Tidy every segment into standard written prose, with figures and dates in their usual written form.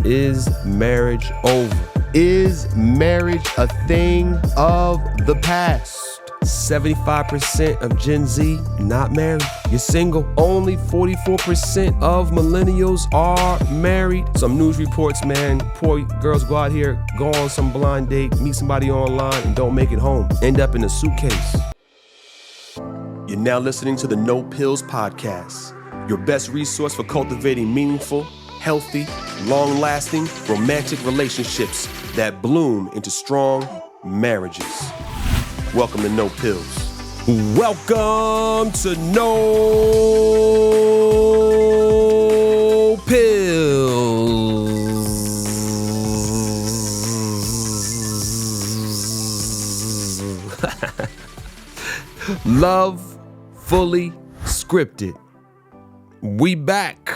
Is marriage over? Is marriage a thing of the past? 75% of Gen Z not married. You're single. Only 44% of millennials are married. Some news reports, man, poor girls go out here, go on some blind date, meet somebody online, and don't make it home. End up in a suitcase. You're now listening to the No Pills Podcast, your best resource for cultivating meaningful, healthy, long-lasting, romantic relationships that bloom into strong marriages. Welcome to No Pills. Welcome to No Pills. Love fully scripted. We back.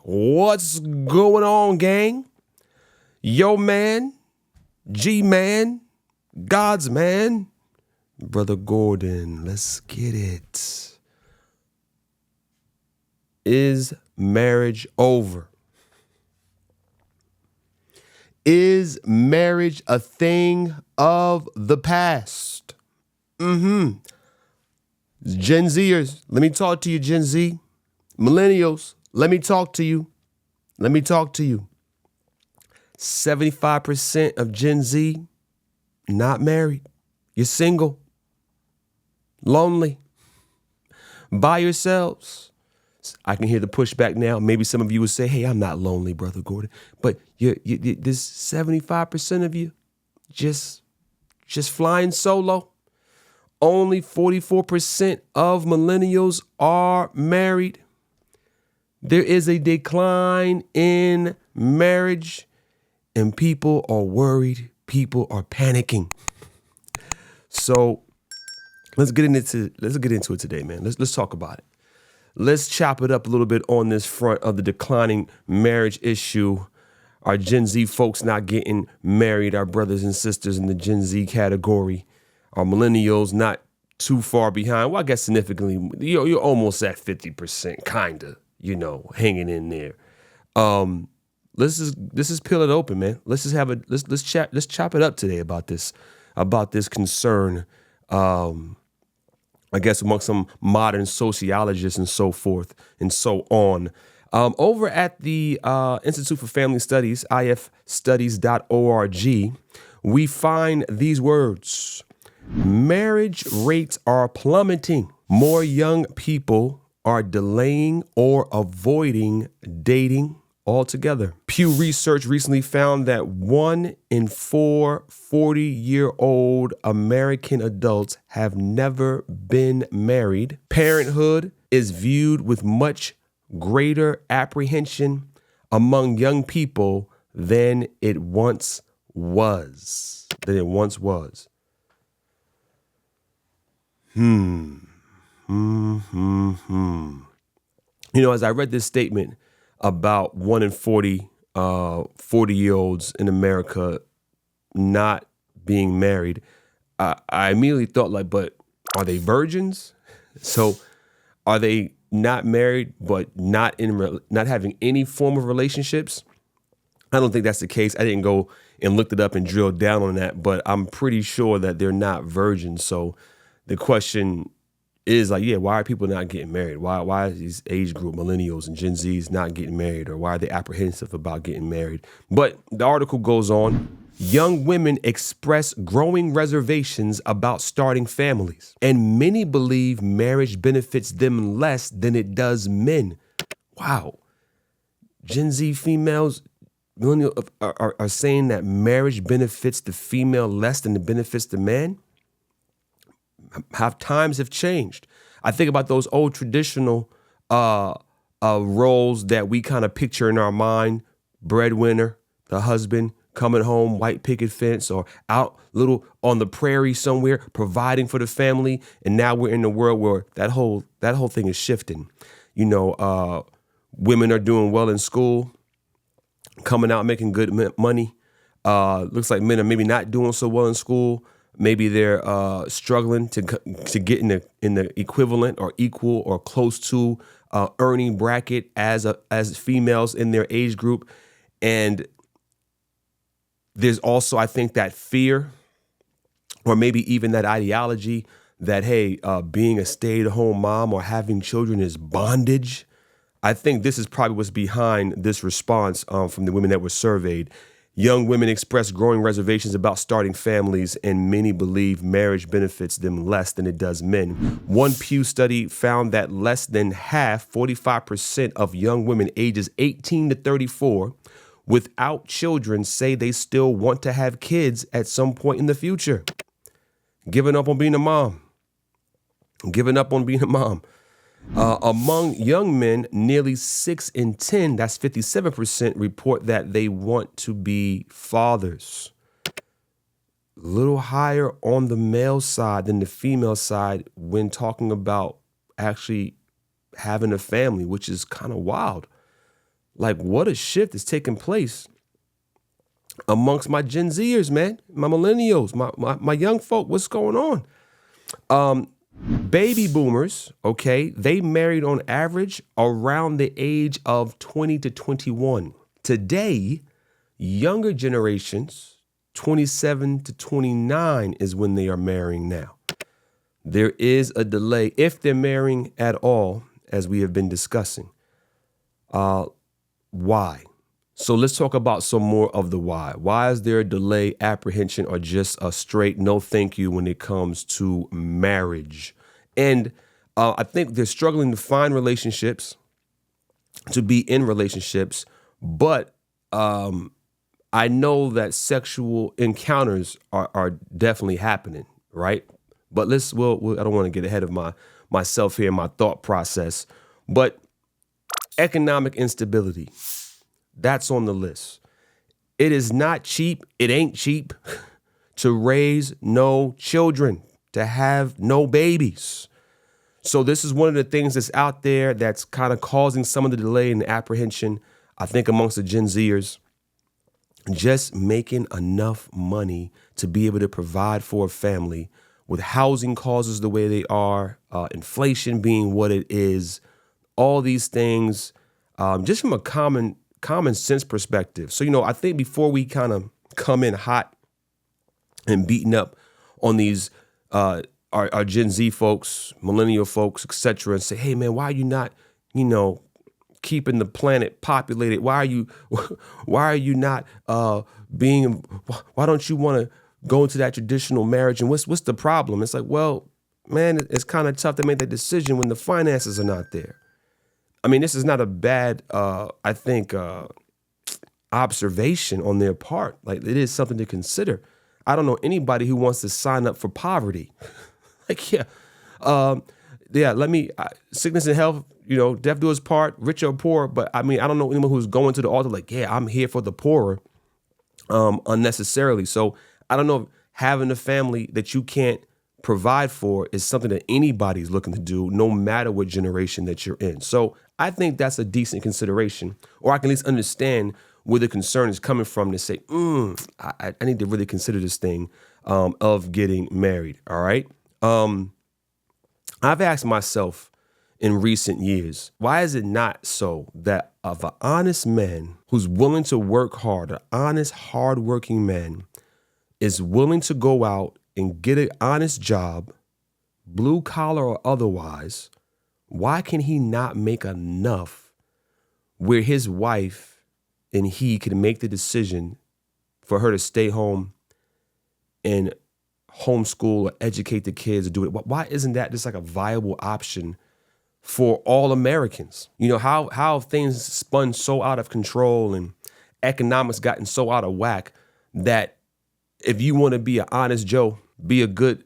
What's going on, gang? Yo, man, G-man, God's man, Brother Gordon, let's get it. Is marriage over? Is marriage a thing of the past? Gen Zers, let me talk to you, Gen Z. Millennials, let me talk to you. 75% of Gen Z not married. You're single, lonely, by yourselves. I can hear the pushback now. Maybe some of you would say, hey, I'm not lonely, Brother Gordon. But this 75% of you just flying solo. Only 44% of millennials are married. There is a decline in marriage, and people are worried. People are panicking. So let's get into it today, man. Let's talk about it. Let's chop it up a little bit on this front of the declining marriage issue. Our Gen Z folks not getting married, our brothers and sisters in the Gen Z category. Our millennials not too far behind. Well, I guess significantly, you're almost at 50%, kinda, hanging in there. Let's just peel it open, man. Let's chop it up today about this concern. I guess among some modern sociologists and so forth and so on. Over at the Institute for Family Studies, ifstudies.org, we find these words. Marriage rates are plummeting. More young people are delaying or avoiding dating altogether. Pew Research recently found that 1 in 4 40-year-old American adults have never been married. Parenthood is viewed with much greater apprehension among young people than it once was. As I read this statement about 1 in 40 40-year-olds in America not being married, I immediately thought but are they virgins? So are they not married but not having any form of relationships? I don't think that's the case. I didn't go and looked it up and drilled down on that, but I'm pretty sure that they're not virgins. So the question is why are people not getting married? Why is these age group millennials and Gen Zs not getting married, or why are they apprehensive about getting married? But the article goes on. Young women express growing reservations about starting families, and many believe marriage benefits them less than it does men. Wow. Gen Z females, millennials are saying that marriage benefits the female less than it benefits the man? How times have changed. I think about those old traditional roles that we kind of picture in our mind: breadwinner, the husband coming home, white picket fence, or out little on the prairie somewhere providing for the family. And now we're in a world where that whole thing is shifting. Women are doing well in school, coming out making good money. Looks like men are maybe not doing so well in school. Maybe they're struggling to get in the equivalent or equal or close to earning bracket as females in their age group, and There's also, I think, that fear or maybe even that ideology that, hey, being a stay-at-home mom or having children is bondage. I think this is probably what's behind this response from the women that were surveyed. Young women express growing reservations about starting families, and many believe marriage benefits them less than it does men. One Pew study found that less than half, 45% of young women ages 18 to 34 without children say they still want to have kids at some point in the future. Giving up on being a mom. Giving up on being a mom. Among young men, nearly 6 in 10, that's 57%, report that they want to be fathers. A little higher on the male side than the female side when talking about actually having a family, which is kind of wild. Like, what a shift is taking place amongst my Gen Zers, man, my millennials, my young folk. What's going on? Baby boomers, okay, they married on average around the age of 20 to 21. Today, younger generations, 27 to 29 is when they are marrying now. There is a delay if they're marrying at all, as we have been discussing. Why? So let's talk about some more of the why. Why is there a delay, apprehension, or just a straight no thank you when it comes to marriage? And I think they're struggling to find relationships, to be in relationships, but I know that sexual encounters are definitely happening, right? But I don't want to get ahead of myself here, my thought process, but economic instability, that's on the list. It is not cheap. It ain't cheap to raise no children, to have no babies. So this is one of the things that's out there that's kind of causing some of the delay and the apprehension, I think, amongst the Gen Zers. Just making enough money to be able to provide for a family with housing causes the way they are, inflation being what it is, all these things, just from a common sense perspective. So, I think before we kind of come in hot and beating up on these our Gen Z folks, millennial folks, etc., and say, hey, man, why are you not, keeping the planet populated? Why are you not why don't you want to go into that traditional marriage? And what's the problem? It's like, well, man, it's kind of tough to make that decision when the finances are not there. I mean, this is not a bad, I think, observation on their part. Like, it is something to consider. I don't know anybody who wants to sign up for poverty. Sickness and health, death do its part, rich or poor. But I mean, I don't know anyone who's going to the altar like, yeah, I'm here for the poorer, unnecessarily. So I don't know if having a family that you can't provide for is something that anybody's looking to do, no matter what generation that you're in. So I think that's a decent consideration, or I can at least understand where the concern is coming from to say, I need to really consider this thing of getting married. All right. I've asked myself in recent years, why is it not so that of an honest man who's willing to work hard, an honest, hardworking man is willing to go out and get an honest job, blue collar or otherwise, why can he not make enough where his wife and he can make the decision for her to stay home and homeschool or educate the kids or do it? Why isn't that just like a viable option for all Americans? How things spun so out of control and economics gotten so out of whack that if you want to be an honest Joe, be a good,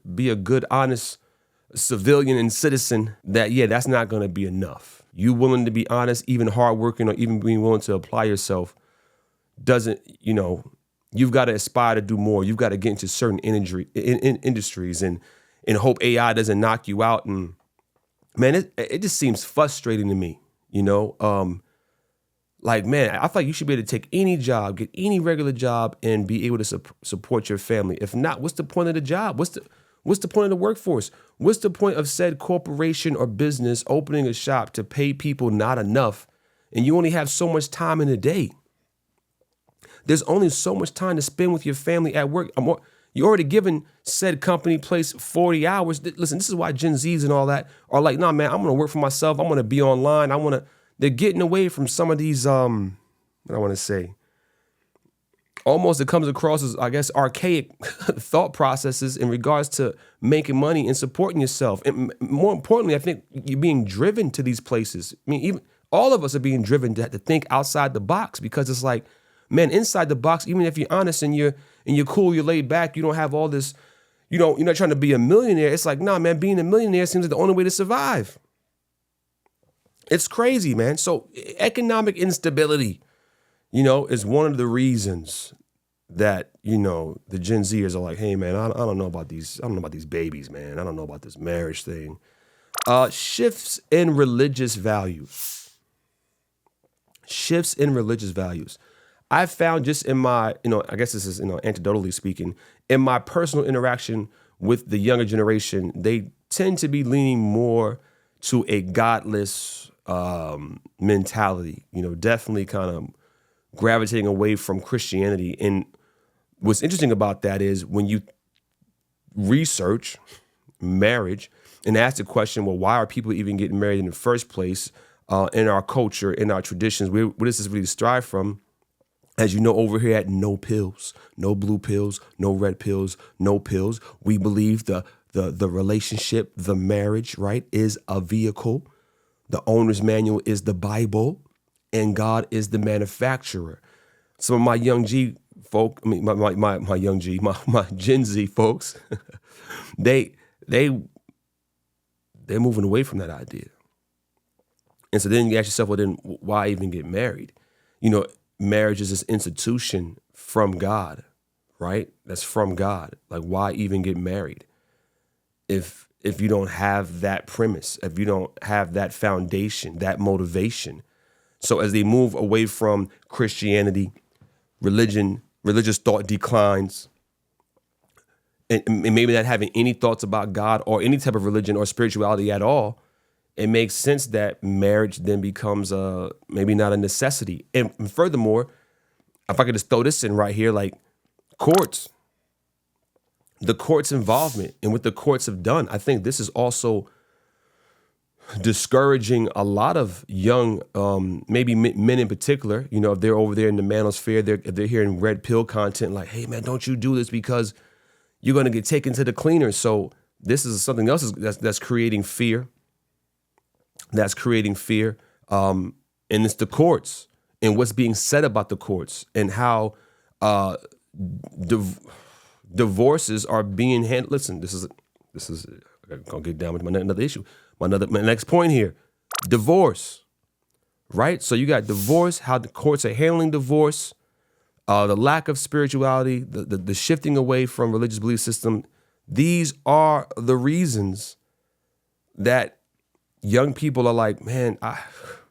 honest civilian and citizen, that's not going to be enough. You willing to be honest, even hardworking, or even being willing to apply yourself doesn't, you've got to aspire to do more. You've got to get into certain industries and hope AI doesn't knock you out. And man, it just seems frustrating to me, like, man, I feel like you should be able to take any job, get any regular job and be able to support your family. If not, what's the point of the job? What's the point of the workforce? What's the point of said corporation or business opening a shop to pay people not enough and you only have so much time in a day? There's only so much time to spend with your family at work. You're already given said company place 40 hours. Listen, this is why Gen Zs and all that are like, nah, man, I'm going to work for myself. I'm going to be online. They're getting away from some of these, what I want to say, almost it comes across as, I guess, archaic thought processes in regards to making money and supporting yourself. And more importantly, I think you're being driven to these places. I mean, even all of us are being driven to think outside the box, because it's like, man, inside the box, even if you're honest and you're cool, you're laid back, you don't have all this, you're not trying to be a millionaire. It's like, nah, man, being a millionaire seems like the only way to survive. It's crazy, man. So economic instability, is one of the reasons that, the Gen Zers are like, hey, man, I don't know about these. I don't know about these babies, man. I don't know about this marriage thing. Shifts in religious values. Shifts in religious values. I've found just in my, I guess this is, anecdotally speaking, in my personal interaction with the younger generation, they tend to be leaning more to a godless mentality, definitely kind of gravitating away from Christianity. And what's interesting about that is when you research marriage and ask the question, well, why are people even getting married in the first place in our culture, in our traditions? Where does this really strive from? As you know, over here at No Pills, no blue pills, no red pills, no pills, we believe the relationship, the marriage, right, is a vehicle. The owner's manual is the Bible, and God is the manufacturer. Some of my young G folk, I mean, my young G, my Gen Z folks, they're moving away from that idea. And so then you ask yourself, well, then why even get married? Marriage is this institution from God, right? That's from God. Like, why even get married if you don't have that premise, if you don't have that foundation, that motivation? So as they move away from Christianity, religious thought declines, and maybe not having any thoughts about God or any type of religion or spirituality at all, it makes sense that marriage then becomes maybe not a necessity. And furthermore, if I could just throw this in right here, like courts, the court's involvement and what the courts have done, I think this is also discouraging a lot of young, maybe men in particular. If they're over there in the manosphere, if they're hearing red pill content, like, hey, man, don't you do this because you're going to get taken to the cleaners. So this is something else that's creating fear. That's creating fear. And it's the courts and what's being said about the courts and how divorces are being handled. Listen, this is I'm gonna get down with another issue. My next point here, divorce, right? So you got divorce, how the courts are handling divorce, the lack of spirituality, the shifting away from religious belief system. These are the reasons that young people are like, man, if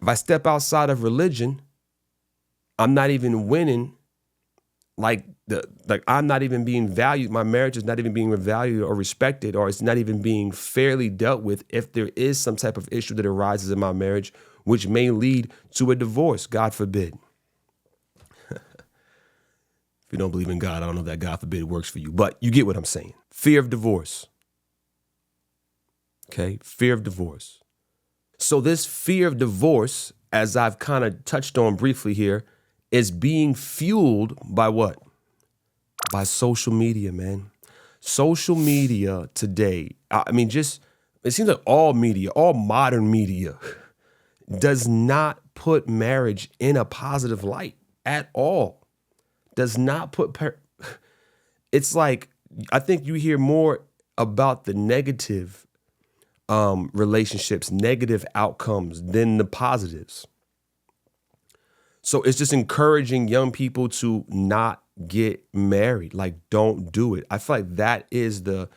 I step outside of religion, I'm not even winning. Like I'm not even being valued. My marriage is not even being valued or respected, or it's not even being fairly dealt with if there is some type of issue that arises in my marriage, which may lead to a divorce, God forbid. If you don't believe in God, I don't know that God forbid works for you, but you get what I'm saying. Fear of divorce. Okay, fear of divorce. So this fear of divorce, as I've kind of touched on briefly here, is being fueled by what? By social media, man. Social media today, I mean, it seems like all media, all modern media does not put marriage in a positive light at all. Does not put, it's like, I think you hear more about the negative relationships, negative outcomes than the positives. So it's just encouraging young people to not get married. Like, don't do it. I feel like that is the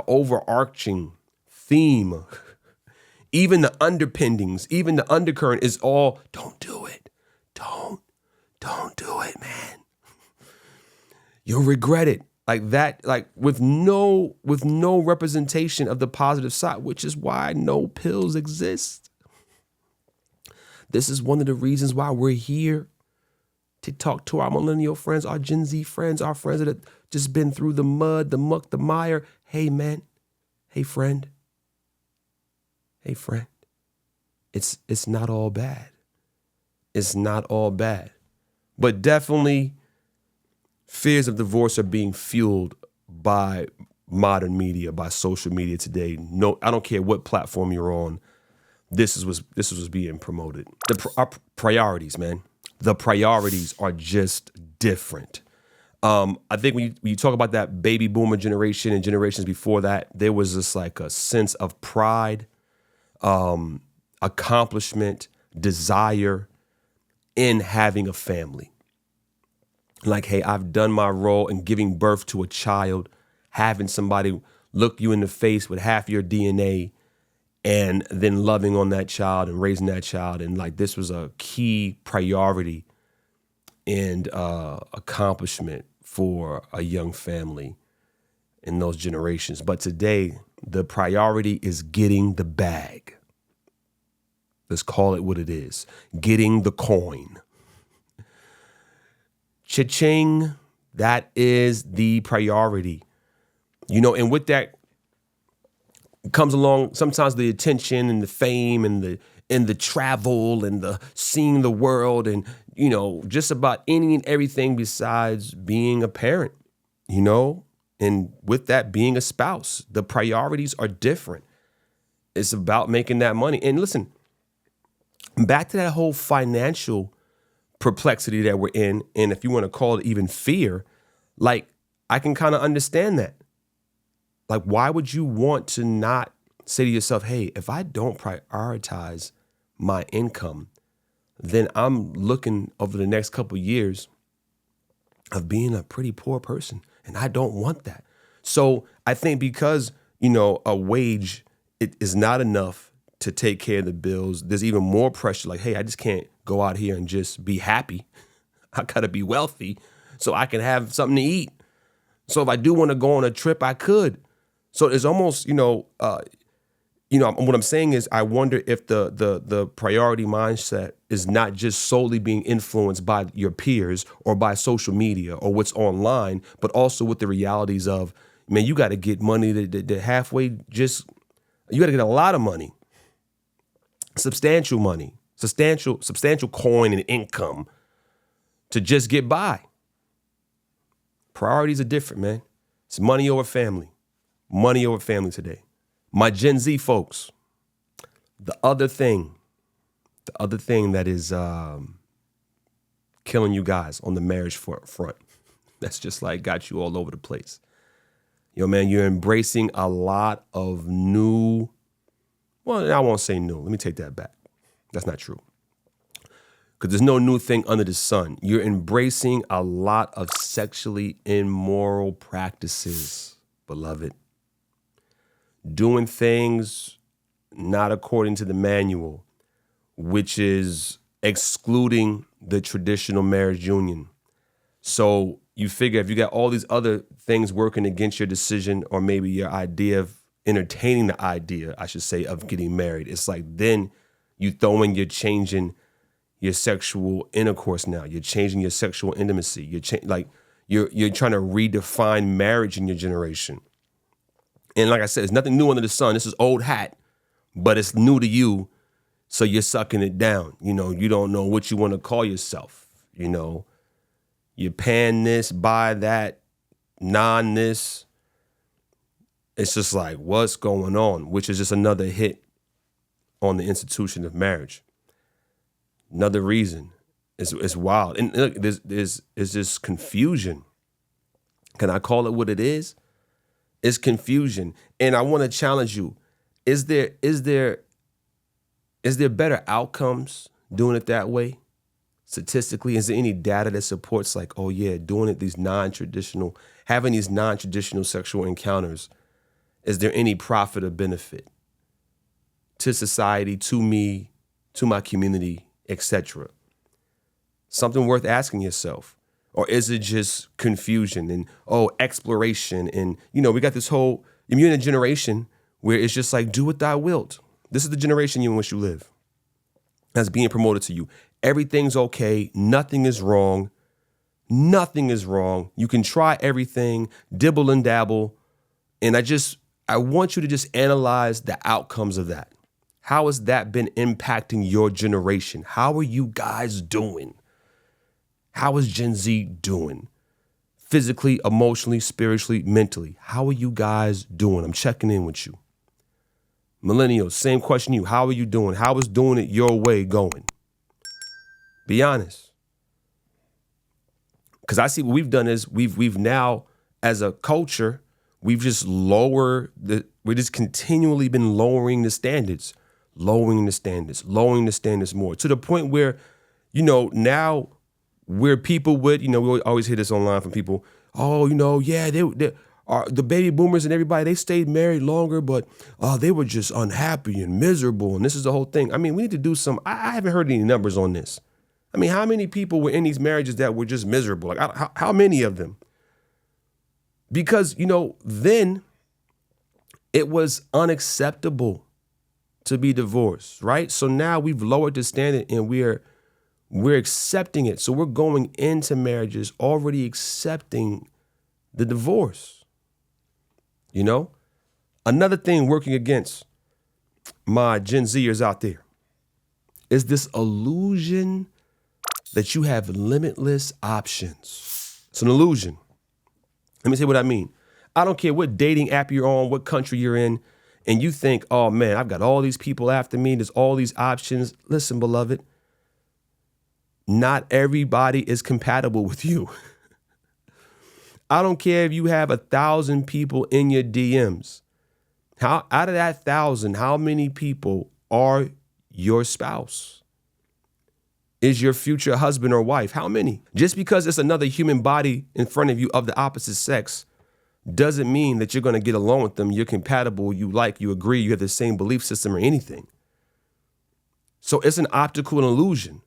overarching theme. Even the underpinnings, even the undercurrent is all, don't do it. Don't do it, man. You'll regret it. Like that, like with no representation of the positive side, which is why no pills exist. This is one of the reasons why we're here, to talk to our millennial friends, our Gen Z friends, our friends that have just been through the mud, the muck, the mire. Hey, man. Hey, friend. Hey, friend. It's not all bad. It's not all bad. But definitely fears of divorce are being fueled by modern media, by social media today. No, I don't care what platform you're on. This is what's being promoted. Our priorities, man. The priorities are just different. I think when you talk about that baby boomer generation and generations before that, there was just like a sense of pride, accomplishment, desire in having a family. Like, hey, I've done my role in giving birth to a child, having somebody look you in the face with half your DNA, and then loving on that child and raising that child. And like, this was a key priority and accomplishment for a young family in those generations. But today, the priority is getting the bag. Let's call it what it is. Getting the coin. Cha-ching, that is the priority. And with that comes along sometimes the attention and the fame and the travel and the seeing the world and, just about any and everything besides being a parent, and with that being a spouse. The priorities are different. It's about making that money. And listen, back to that whole financial perplexity that we're in, and if you want to call it even fear, like, I can kind of understand that. Like, why would you want to not say to yourself, hey, if I don't prioritize my income, then I'm looking over the next couple of years of being a pretty poor person, and I don't want that. So I think because, a wage it is not enough to take care of the bills, there's even more pressure. Like, hey, I just can't go out here and just be happy. I gotta be wealthy so I can have something to eat. So if I do want to go on a trip, I could. So it's almost, what I'm saying is, I wonder if the priority mindset is not just solely being influenced by your peers or by social media or what's online, but also with the realities of, man, you got to get money to halfway, you got to get a lot of money, substantial money, substantial coin and income to just get by. Priorities are different, man. It's money over family. Money over family today. My Gen Z folks, the other thing that is killing you guys on the marriage front, that's just like got you all over the place. Man, you're embracing a lot of new, well, I won't say new. Let me take that back. That's not true. Because there's no new thing under the sun. You're embracing a lot of sexually immoral practices, beloved. Doing things not according to the manual, which is excluding the traditional marriage union. So you figure if you got all these other things working against your decision, or maybe your idea of entertaining the idea, I should say, of getting married, it's like then you're changing your sexual intercourse now. You're changing your sexual intimacy. You're trying to redefine marriage in your generation. And like I said, there's nothing new under the sun. This is old hat, but it's new to you. So you're sucking it down. You don't know what you want to call yourself. You're pan this, buy that, non this. It's just like, what's going on? Which is just another hit on the institution of marriage. Another reason. It's wild. And look, there's just confusion. Can I call it what it is? It's confusion. And I want to challenge you. Is there better outcomes doing it that way? Statistically, is there any data that supports like, oh yeah, doing it having these non-traditional sexual encounters, is there any profit or benefit to society, to me, to my community, etc.? Something worth asking yourself. Or is it just confusion and, exploration? And, we got this whole, you're in a generation where it's just like, do what thou wilt. This is the generation in which you live. that's being promoted to you. Everything's okay. Nothing is wrong. Nothing is wrong. You can try everything, dibble and dabble. And I want you to just analyze the outcomes of that. How has that been impacting your generation? How are you guys doing? How is Gen Z doing? Physically, emotionally, spiritually, mentally. How are you guys doing? I'm checking in with you. Millennials, same question to you. How are you doing? How is doing it your way going? Be honest. Because I see what we've done is we've now, as a culture, we've just we're just continually been lowering the standards more to the point where, now where people would, we always hear this online from people. Oh, yeah, they are the baby boomers and everybody, they stayed married longer, but they were just unhappy and miserable. And this is the whole thing. I mean, we need to do I haven't heard any numbers on this. I mean, how many people were in these marriages that were just miserable? Like, how many of them? Because, then it was unacceptable to be divorced, right? So now we've lowered the standard and we're accepting it. So we're going into marriages already accepting the divorce. Another thing working against my Gen Zers out there is this illusion that you have limitless options. It's an illusion. Let me say what I mean. I don't care what dating app you're on, what country you're in, and you think, oh man, I've got all these people after me. There's all these options. Listen, beloved, not everybody is compatible with you. I don't care if you have 1,000 people in your DMs. Out of that 1,000, how many people are your spouse? Is your future husband or wife? How many? Just because it's another human body in front of you of the opposite sex doesn't mean that you're going to get along with them. You're compatible, you agree, you have the same belief system or anything. So it's an optical illusion.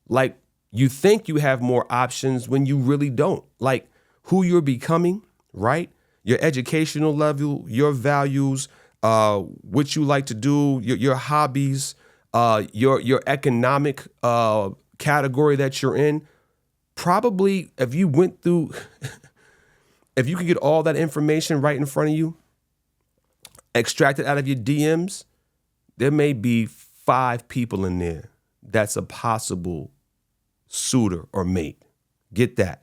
Like, you think you have more options when you really don't. Like, who you're becoming, right? Your educational level, your values, what you like to do, your hobbies, your economic category that you're in. Probably if you went through, if you could get all that information right in front of you, extracted out of your DMs, there may be 5 people in there that's a possible suitor or mate. Get that.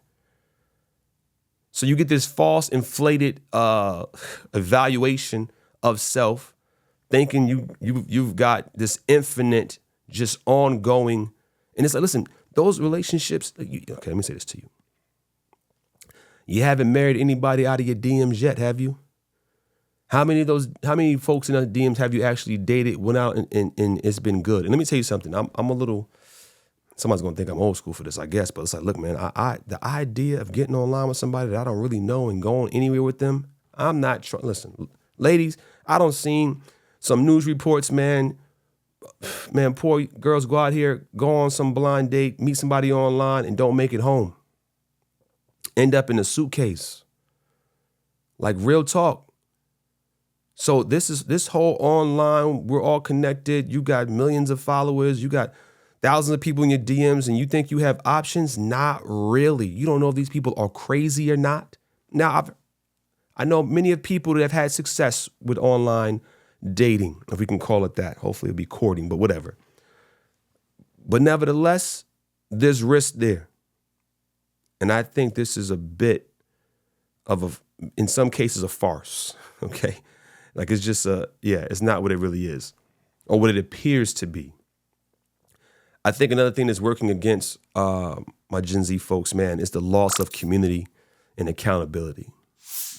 So you get this false, inflated evaluation of self, thinking you've got this infinite, just ongoing. And it's like, listen, those relationships, okay, let me say this to you. You haven't married anybody out of your DMs yet, have you? How many folks in the DMs have you actually dated, went out and it's been good? And let me tell you something. I'm a little, somebody's going to think I'm old school for this, I guess. But it's like, look, man, the idea of getting online with somebody that I don't really know and going anywhere with them, I'm not trying. Listen, ladies, I don't seen some news reports, man, poor girls go out here, go on some blind date, meet somebody online and don't make it home. End up in a suitcase. Like, real talk. So this whole online, we're all connected. You got millions of followers. You got thousands of people in your DMs and you think you have options? Not really. You don't know if these people are crazy or not. Now, I know many of people that have had success with online dating, if we can call it that. Hopefully it'll be courting, but whatever. But nevertheless, there's risk there. And I think this is a bit of in some cases, a farce, okay? Like, it's just it's not what it really is or what it appears to be. I think another thing that's working against my Gen Z folks, man, is the loss of community and accountability.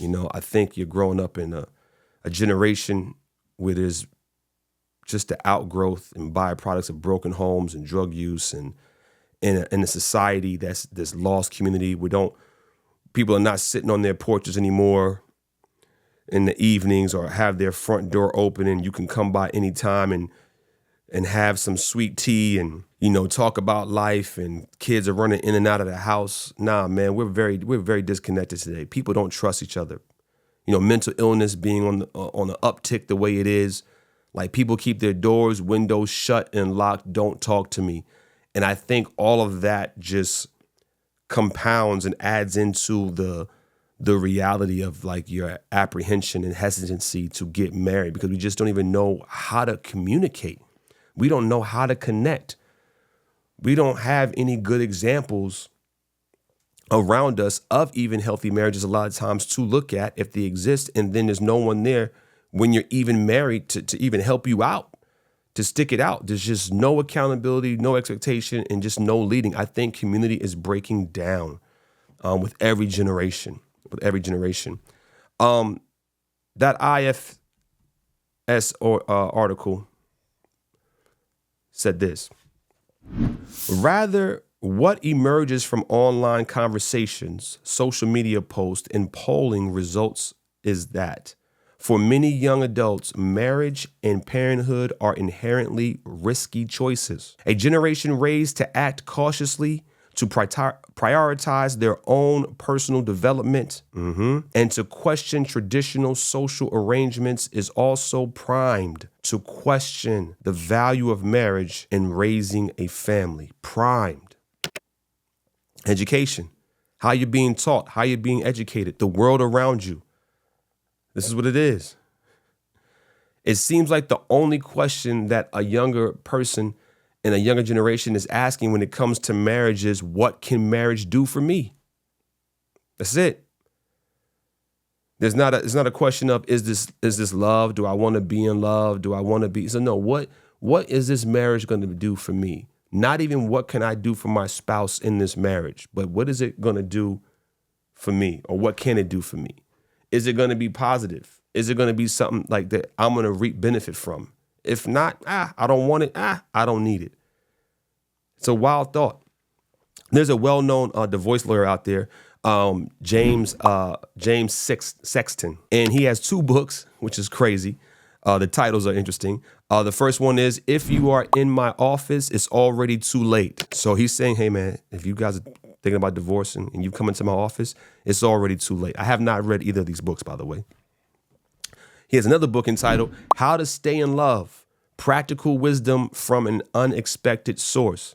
I think you're growing up in a generation where there's just the outgrowth and byproducts of broken homes and drug use, and in a society that's this lost community. People are not sitting on their porches anymore in the evenings or have their front door open and you can come by anytime and have some sweet tea and, talk about life, and kids are running in and out of the house. Nah, man, we're very disconnected today. People don't trust each other. Mental illness being on the uptick the way it is. Like people keep their doors, windows shut and locked, don't talk to me. And I think all of that just compounds and adds into the reality of like your apprehension and hesitancy to get married, because we just don't even know how to communicate. We don't know how to connect. We don't have any good examples around us of even healthy marriages a lot of times to look at if they exist. And then there's no one there when you're even married to even help you out, to stick it out. There's just no accountability, no expectation, and just no leading. I think community is breaking down with every generation. That IFS article said this: rather, what emerges from online conversations, social media posts, and polling results is that for many young adults, marriage and parenthood are inherently risky choices. A generation raised to act cautiously, to prioritize their own personal development, and to question traditional social arrangements is also primed to question the value of marriage and raising a family. Primed. Education, how you're being taught, how you're being educated, the world around you. This is what it is. It seems like the only question that a younger person in a younger generation is asking when it comes to marriage is, what can marriage do for me? That's it. It's not a question of, is this love? Do I want to be in love? Do I want to be? So no, what is this marriage going to do for me? Not even what can I do for my spouse in this marriage, but what is it going to do for me, or what can it do for me? Is it going to be positive? Is it going to be something like that I'm going to reap benefit from? If not, I don't want it. I don't need it. It's a wild thought. There's a well-known divorce lawyer out there, James Sexton, and he has 2 books, which is crazy. The titles are interesting. The first one is, If You Are in My Office, It's Already Too Late. So he's saying, hey man, if you guys are thinking about divorcing and you come into my office, it's already too late. I have not read either of these books, by the way. He has another book entitled How to Stay in Love, Practical Wisdom from an Unexpected Source.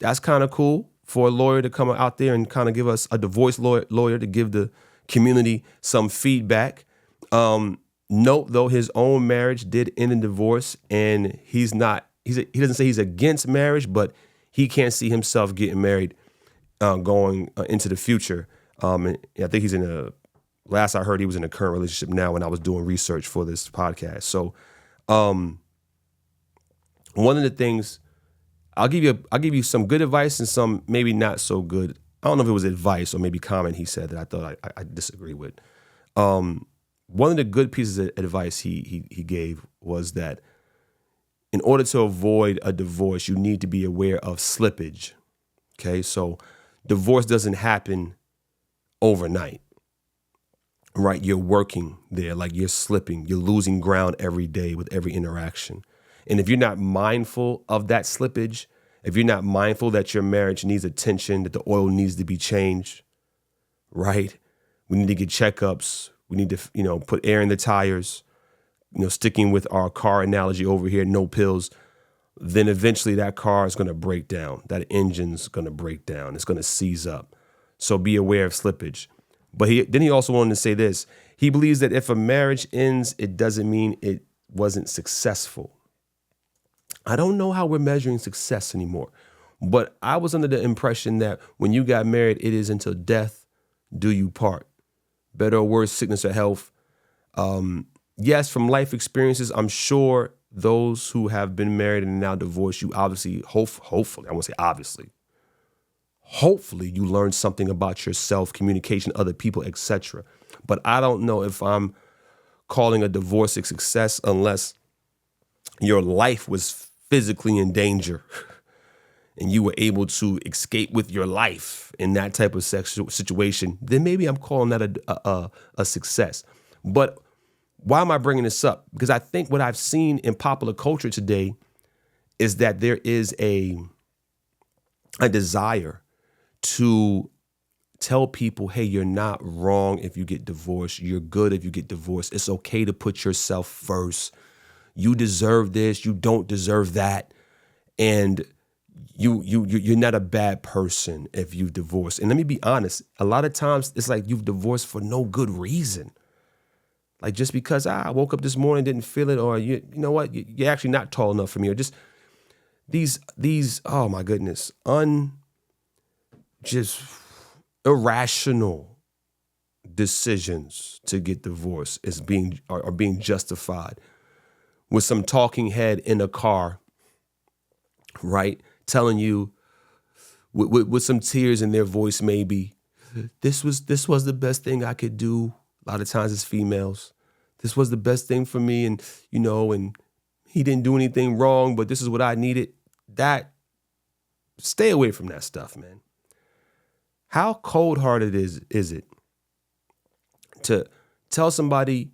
That's kind of cool for a lawyer to come out there and kind of give us, a divorce lawyer to give the community some feedback. Note though, his own marriage did end in divorce, and he doesn't say he's against marriage, but he can't see himself getting married going into the future. And I think last I heard, he was in a current relationship now when I was doing research for this podcast. So one of the things, I'll give you some good advice and some maybe not so good. I don't know if it was advice or maybe comment he said that I thought I disagree with. One of the good pieces of advice he gave was that in order to avoid a divorce, you need to be aware of slippage. Okay, so divorce doesn't happen overnight, right? You're working there, like you're slipping, you're losing ground every day with every interaction. And if you're not mindful of that slippage, if you're not mindful that your marriage needs attention, that the oil needs to be changed, right? We need to get checkups. We need to, put air in the tires, sticking with our car analogy over here, no pills. Then eventually that car is going to break down. That engine's going to break down. It's going to seize up. So be aware of slippage. But he also wanted to say this. He believes that if a marriage ends, it doesn't mean it wasn't successful. I don't know how we're measuring success anymore, but I was under the impression that when you got married, it is until death do you part. Better or worse, sickness or health. Yes, from life experiences, I'm sure those who have been married and now divorced, you obviously, hopefully, I won't say obviously, hopefully you learned something about yourself, communication, other people, etc. But I don't know if I'm calling a divorce a success unless your life was physically in danger and you were able to escape with your life in that type of sexual situation. Then maybe I'm calling that a success. But why am I bringing this up? Because I think what I've seen in popular culture today is that there is a desire to tell people, hey, you're not wrong if you get divorced. You're good if you get divorced. It's okay to put yourself first. you deserve this, you don't deserve that, and you're not a bad person if you've divorced. And let me be honest, a lot of times it's like you've divorced for no good reason. Like just because I woke up this morning, didn't feel it, or you know what, you're actually not tall enough for me, or just these oh my goodness, just irrational decisions to get divorced are being justified with some talking head in a car, right? Telling you with some tears in their voice, maybe, this was the best thing I could do. A lot of times it's females. This was the best thing for me, and and he didn't do anything wrong, but this is what I needed. Stay away from that stuff, man. How cold-hearted is it to tell somebody,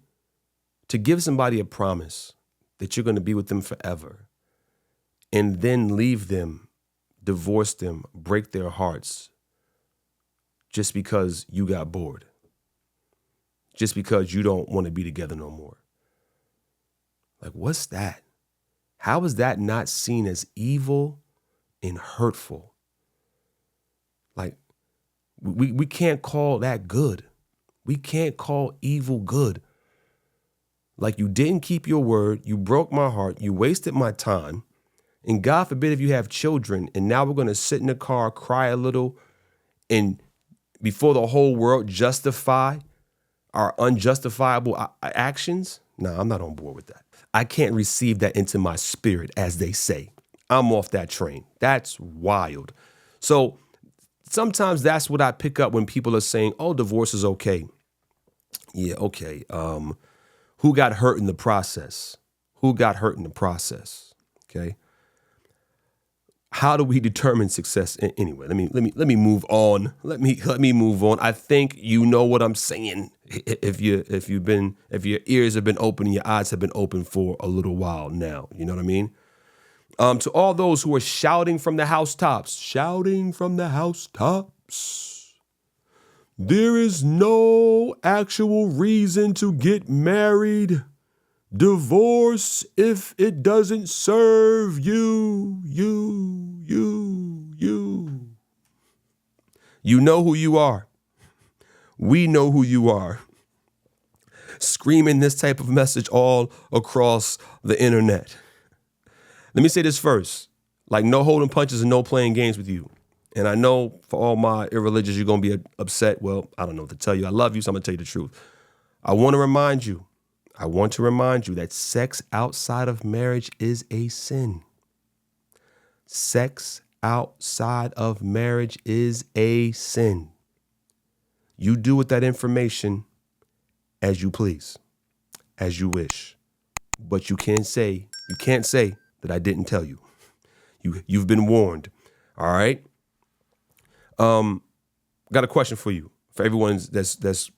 to give somebody a promise that you're going to be with them forever, and then leave them, divorce them, break their hearts just because you got bored, just because you don't want to be together no more? Like, what's that? How is that not seen as evil and hurtful? Like, we can't call that good. We can't call evil good. Like, you didn't keep your word, you broke my heart, you wasted my time, and God forbid if you have children, and now we're going to sit in the car, cry a little, and before the whole world justify our unjustifiable actions? No, I'm not on board with that. I can't receive that into my spirit, as they say. I'm off that train. That's wild. So sometimes that's what I pick up when people are saying, oh, divorce is okay. Yeah, okay. Who got hurt in the process? Who got hurt in the process? Okay. How do we determine success? Anyway, let me move on. Let me move on. I think you know what I'm saying. If your ears have been open and your eyes have been open for a little while now, you know what I mean? To all those who are shouting from the housetops, there is no actual reason to get married. Divorce if it doesn't serve you. You know who you are. We know who you are. Screaming this type of message all across the internet. Let me say this first. Like, no holding punches and no playing games with you. And I know for all my irreligious, you're going to be upset. Well, I don't know what to tell you. I love you, so I'm going to tell you the truth. I want to remind you that sex outside of marriage is a sin. Sex outside of marriage is a sin. You do with that information as you please, as you wish. But you can't say that I didn't tell you. You've been warned. All right. Got a question for you, for everyone that's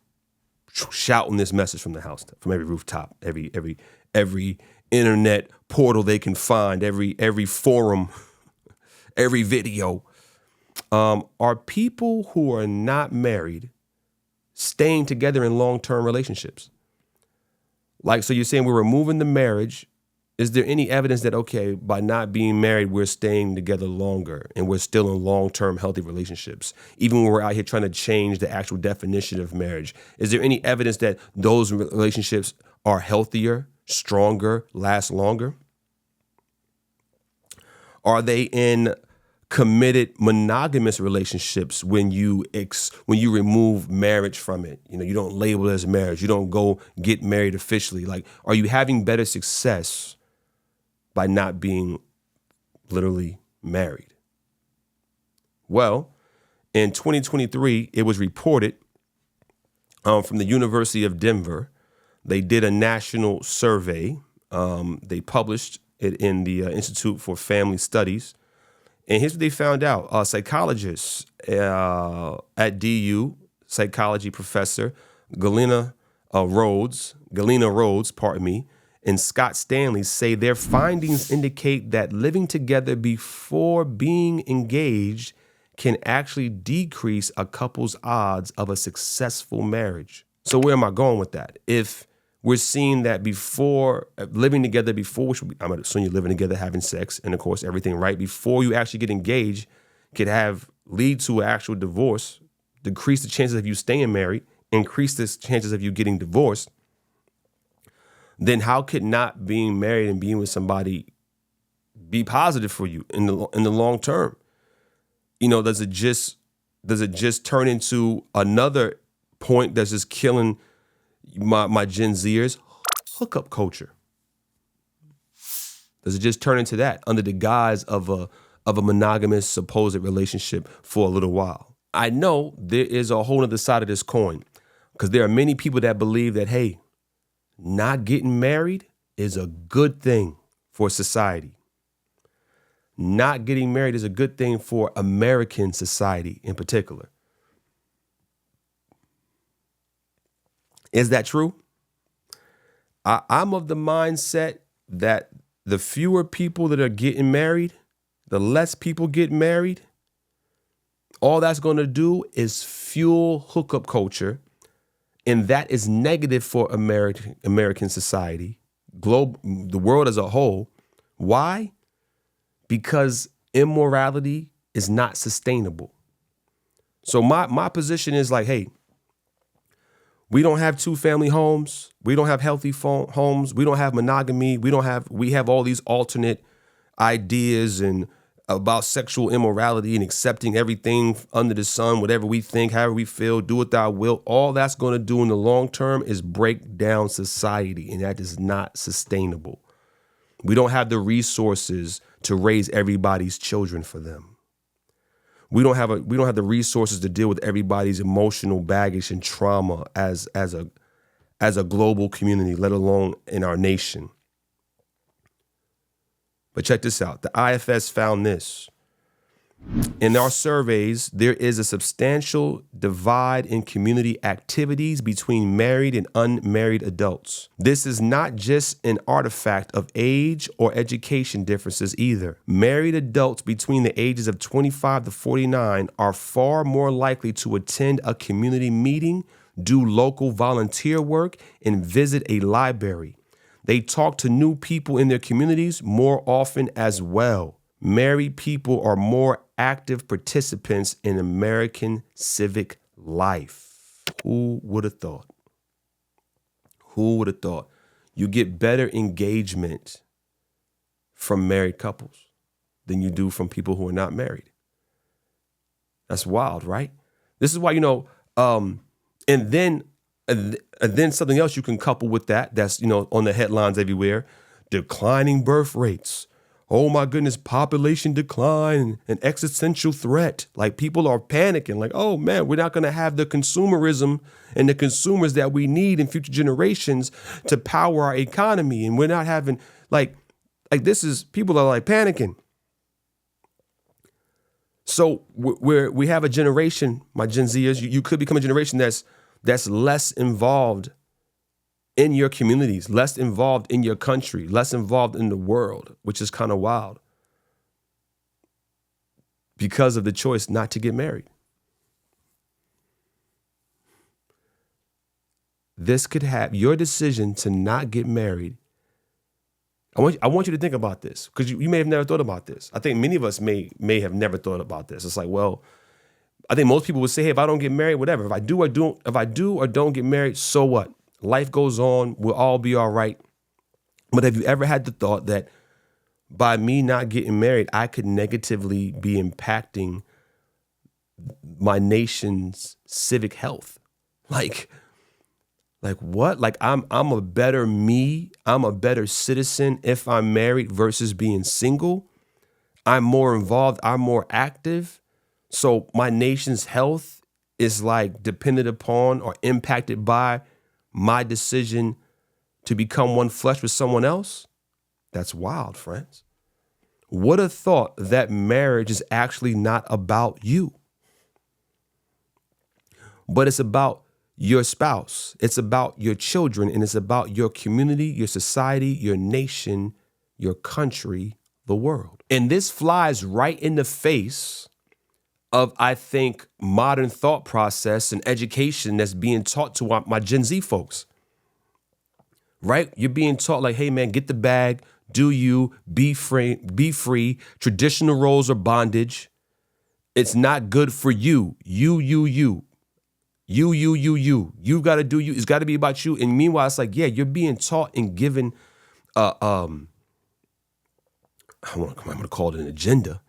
shouting this message from the house, from every rooftop, every internet portal they can find, every forum, every video. Are people who are not married staying together in long-term relationships? Like, so you're saying we're removing the marriage. Is there any evidence that, okay, by not being married, we're staying together longer and we're still in long-term healthy relationships, even when we're out here trying to change the actual definition of marriage? Is there any evidence that those relationships are healthier, stronger, last longer? Are they in committed monogamous relationships when you remove marriage from it? You know, you don't label it as marriage. You don't go get married officially. Like, are you having better success by not being literally married? Well, in 2023, it was reported from the University of Denver. They did a national survey. They published it in the Institute for Family Studies. And here's what they found out. Psychologists at DU, psychology professor Galena Rhodes, and Scott Stanley say their findings indicate that living together before being engaged can actually decrease a couple's odds of a successful marriage. So where am I going with that? If We're seeing that before living together, before, which I'm assuming you're living together, having sex, and of course everything right, before you actually get engaged, could lead to an actual divorce, decrease the chances of you staying married, increase the chances of you getting divorced. Then how could not being married and being with somebody be positive for you in the long term? Does it just turn into another point that's just killing my Gen Zers? Hookup culture. Does it just turn into that under the guise of a monogamous supposed relationship for a little while? I know there is a whole other side of this coin, because there are many people that believe that, hey, not getting married is a good thing for society. Not getting married is a good thing for American society in particular. Is that true? I'm of the mindset that the fewer people that are getting married, the less people get married, all that's going to do is fuel hookup culture. And that is negative for American society, the world as a whole. Why? Because immorality is not sustainable. So my position is like, hey, we don't have 2-family homes. We don't have healthy homes. We don't have monogamy. We have all these alternate ideas and about sexual immorality and accepting everything under the sun, whatever we think, however we feel, do what thou wilt. All that's going to do in the long term is break down society, and that is not sustainable. We don't have the resources to raise everybody's children for them. We don't have the resources to deal with everybody's emotional baggage and trauma as a global community, let alone in our nation. But check this out. The IFS found this. In our surveys, there is a substantial divide in community activities between married and unmarried adults. This is not just an artifact of age or education differences either. Married adults between the ages of 25 to 49 are far more likely to attend a community meeting, do local volunteer work, and visit a library. They talk to new people in their communities more often as well. Married people are more active participants in American civic life. Who would have thought? Who would have thought? You get better engagement from married couples than you do from people who are not married. That's wild, right? This is why, and then something else you can couple with that's, on the headlines everywhere: declining birth rates. Oh my goodness, population decline, an existential threat. Like, people are panicking, like, oh man, we're not going to have the consumerism and the consumers that we need in future generations to power our economy. And we're not having people are like panicking. So we have a generation, my Gen Zers, you could become a generation that's less involved in your communities, less involved in your country, less involved in the world, which is kind of wild because of the choice not to get married. This could have your decision to not get married. I want you to think about this, because you may have never thought about this. I think many of us may have never thought about this. It's like, well, I think most people would say, hey, if I don't get married, whatever. If I do or don't get married, so what? Life goes on. We'll all be all right. But have you ever had the thought that by me not getting married, I could negatively be impacting my nation's civic health? Like what? Like I'm a better me. I'm a better citizen if I'm married versus being single. I'm more involved. I'm more active. So my nation's health is like dependent upon or impacted by my decision to become one flesh with someone else. That's wild, friends. What a thought that marriage is actually not about you, but it's about your spouse. It's about your children, and it's about your community, your society, your nation, your country, the world. And this flies right in the face of, I think, modern thought process and education that's being taught to my Gen Z folks. right? You're being taught like, hey man, get the bag, do you, be free. Traditional roles are bondage. It's not good for you. You. You've got to do you. It's got to be about you. And meanwhile, it's like, yeah, you're being taught and given, I'm going to call it an agenda,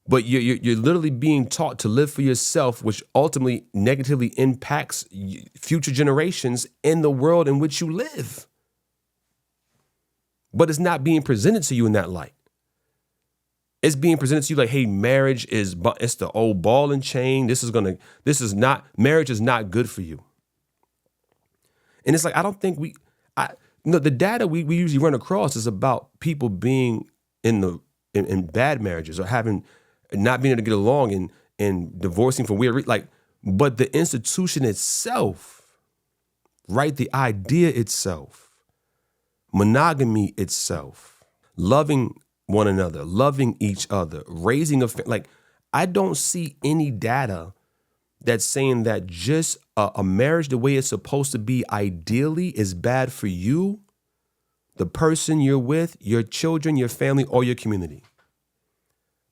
but you're literally being taught to live for yourself, which ultimately negatively impacts future generations in the world in which you live. But it's not being presented to you in that light. It's being presented to you like, hey, marriage it's the old ball and chain. Marriage is not good for you. And it's like, I don't think the data we usually run across is about people being in bad marriages or not being able to get along and divorcing for weird reasons. But the institution itself, right? The idea itself, monogamy itself, loving one another, loving each other, raising I don't see any data that's saying that just a marriage the way it's supposed to be ideally is bad for you, the person you're with, your children, your family, or your community.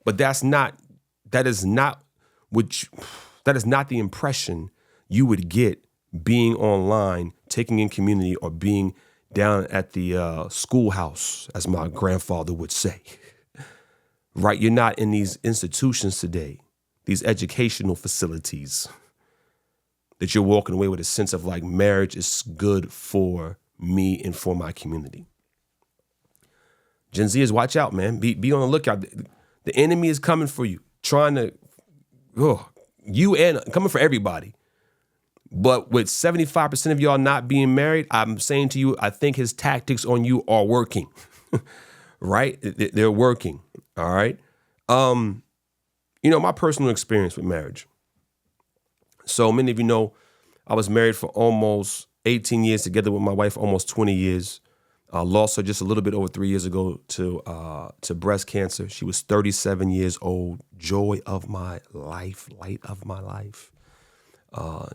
But that is not the impression you would get being online, taking in community, or being down at the schoolhouse, as my grandfather would say. Right? You're not in these institutions today, these educational facilities, that you're walking away with a sense of like marriage is good for me and for my community. Gen Zers, watch out, man. Be on the lookout. The enemy is coming for you, trying to, you and coming for everybody. But with 75% of y'all not being married, I'm saying to you, I think his tactics on you are working, right? They're working, all right? My personal experience with marriage. So many of you know I was married for almost 18 years, together with my wife almost 20 years. Lost her just a little bit over 3 years ago to breast cancer. She was 37 years old, joy of my life, light of my life.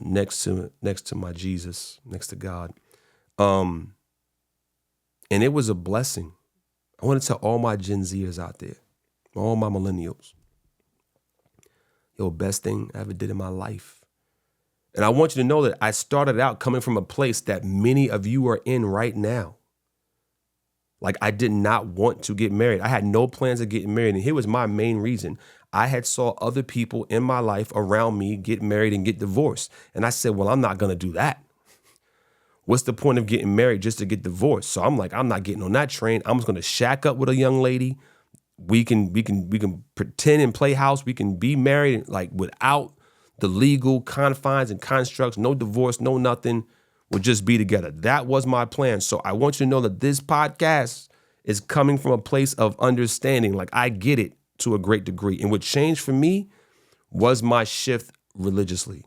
Next to my Jesus, next to God. And it was a blessing. I want to tell all my Gen Zers out there, all my millennials, best thing I ever did in my life. And I want you to know that I started out coming from a place that many of you are in right now. Like, I did not want to get married. I had no plans of getting married. And here was my main reason. I had saw other people in my life around me get married and get divorced. And I said, well, I'm not going to do that. What's the point of getting married just to get divorced? So I'm like, I'm not getting on that train. I'm just going to shack up with a young lady. We can pretend and play house. We can be married like without the legal confines and constructs, no divorce, no nothing. We'll just be together. That was my plan. So I want you to know that this podcast is coming from a place of understanding. Like, I get it to a great degree. And what changed for me was my shift religiously.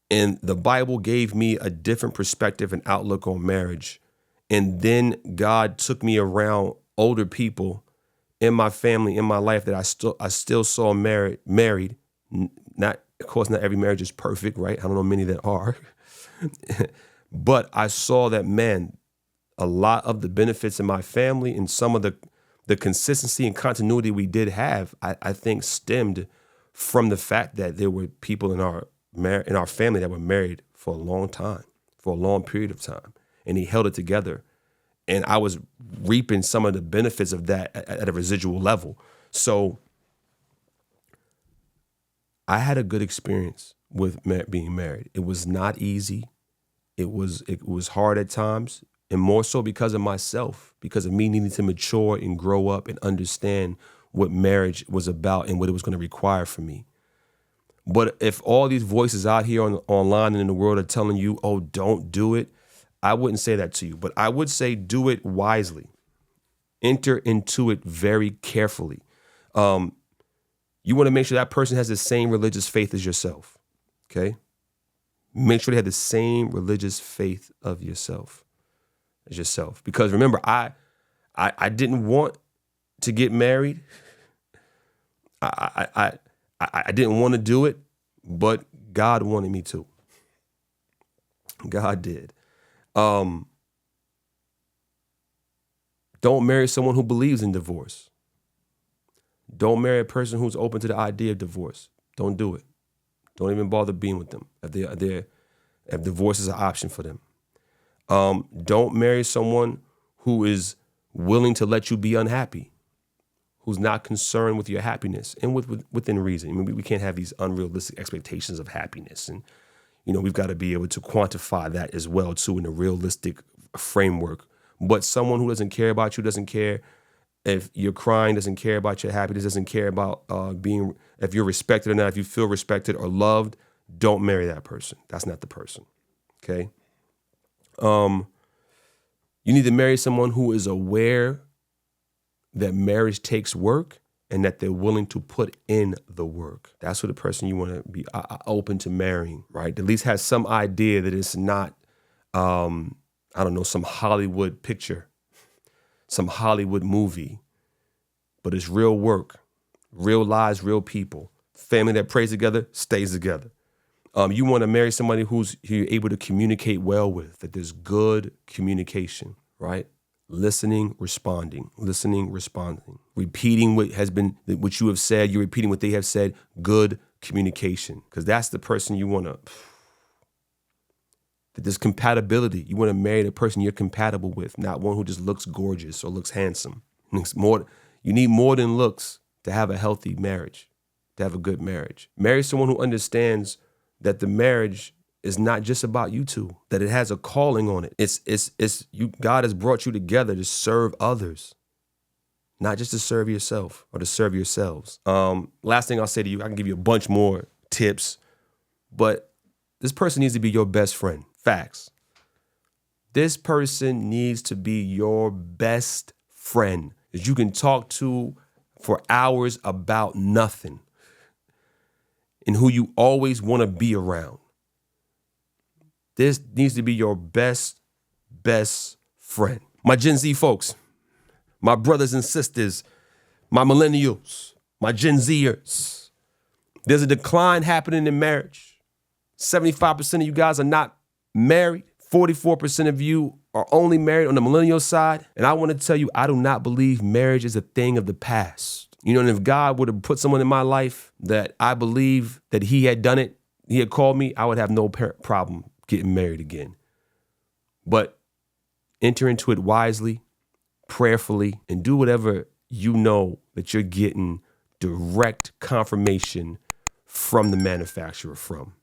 And the Bible gave me a different perspective and outlook on marriage. And then God took me around older people in my family, in my life, that I still saw married. Not, of course, not every marriage is perfect, right? I don't know many that are. But I saw that, man, a lot of the benefits in my family and some of the consistency and continuity we did have, I think stemmed from the fact that there were people in our family that were married for a long time, for a long period of time. And he held it together. And I was reaping some of the benefits of that at a residual level. So I had a good experience with being married. It was not easy. It was hard at times, and more so because of myself, because of me needing to mature and grow up and understand what marriage was about and what it was going to require for me. But if all these voices out here online and in the world are telling you, oh, don't do it, I wouldn't say that to you, but I would say do it wisely. Enter into it very carefully. You want to make sure that person has the same religious faith as yourself, okay? Make sure they have the same religious faith of yourself as yourself. Because remember, I didn't want to get married. I didn't want to do it, but God wanted me to. God did. Um, don't marry someone who believes in divorce. Don't marry a person who's open to the idea of divorce. Don't do it. Don't even bother being with them if divorce is an option for them. Don't marry someone who is willing to let you be unhappy, who's not concerned with your happiness and within reason. I mean, we can't have these unrealistic expectations of happiness. And, we've got to be able to quantify that as well, too, in a realistic framework. But someone who doesn't care about you, doesn't care if you're crying, doesn't care about your happiness, doesn't care about if you're respected or not, if you feel respected or loved, don't marry that person. That's not the person, okay? You need to marry someone who is aware that marriage takes work and that they're willing to put in the work. That's what the person you want to be open to marrying, right? At least has some idea that it's not, some Hollywood picture, some Hollywood movie, but it's real work, real lives, real people. Family that prays together stays together. You want to marry somebody who you're able to communicate well with, that there's good communication, right? Listening, responding, repeating what you have said. You're repeating what they have said. Good communication, because that's the person you want to. That there's compatibility. You want to marry the person you're compatible with, not one who just looks gorgeous or looks handsome. You need more than looks to have a healthy marriage, to have a good marriage. Marry someone who understands that the marriage is not just about you two, that it has a calling on it. It's you. God has brought you together to serve others, not just to serve yourself or to serve yourselves. Last thing I'll say to you, I can give you a bunch more tips, but this person needs to be your best friend. Facts. This person needs to be your best friend that you can talk to for hours about nothing and who you always want to be around. This needs to be your best friend. My Gen Z folks, my brothers and sisters, my millennials, my Gen Zers. There's a decline happening in marriage. 75% of you guys are not married. 44% of you are only married on the millennial side. And I want to tell you, I do not believe marriage is a thing of the past. And if God would have put someone in my life that I believe that he had done it, he had called me, I would have no problem getting married again. But enter into it wisely, prayerfully, and do whatever you know that you're getting direct confirmation from the manufacturer from.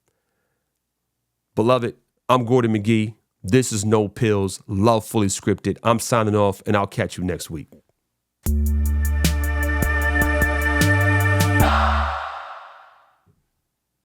Beloved, I'm Gordon McGee. This is No Pills, Love Fully Scripted. I'm signing off, and I'll catch you next week.